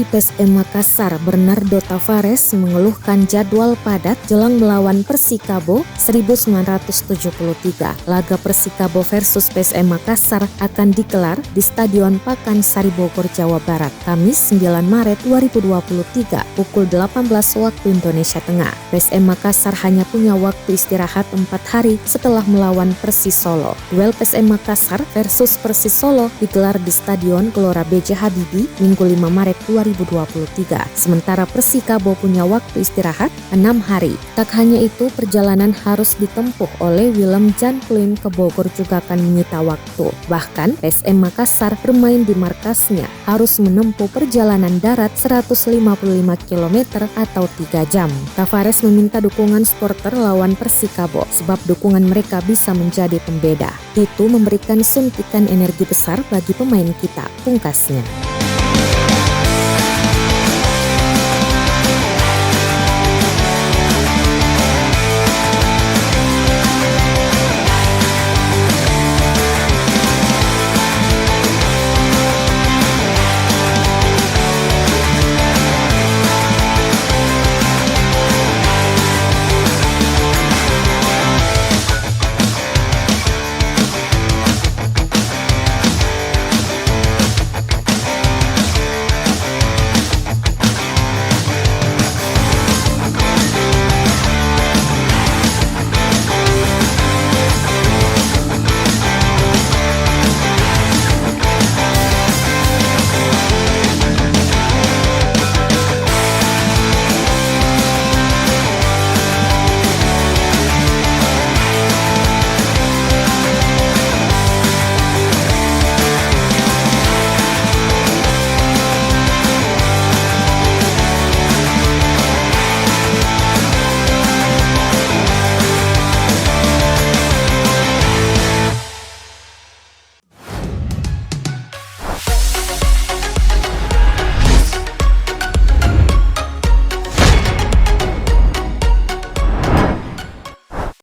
pelatih PSM Makassar Bernardo Tavares mengeluhkan jadwal padat jelang melawan Persikabo 1973. Laga Persikabo versus PSM Makassar akan digelar di Stadion Pakansari Bogor, Jawa Barat, Kamis 9 Maret 2023 pukul 18 waktu Indonesia Tengah. PSM Makassar hanya punya waktu istirahat 4 hari setelah melawan Persis Solo. Duel PSM Makassar versus Persis Solo digelar di Stadion Gelora B.J. Habibie Minggu 5 Maret 2023. Sementara Persikabo punya waktu istirahat 6 hari. Tak hanya itu, perjalanan harus ditempuh oleh Willem Jan Pluim ke Bogor juga akan menyita waktu. Bahkan PSM Makassar bermain di markasnya harus menempuh perjalanan darat 155 km atau 3 jam. Tavares meminta dukungan supporter lawan Persikabo sebab dukungan mereka bisa menjadi pembeda. Itu memberikan suntikan energi besar bagi pemain kita, pungkasnya.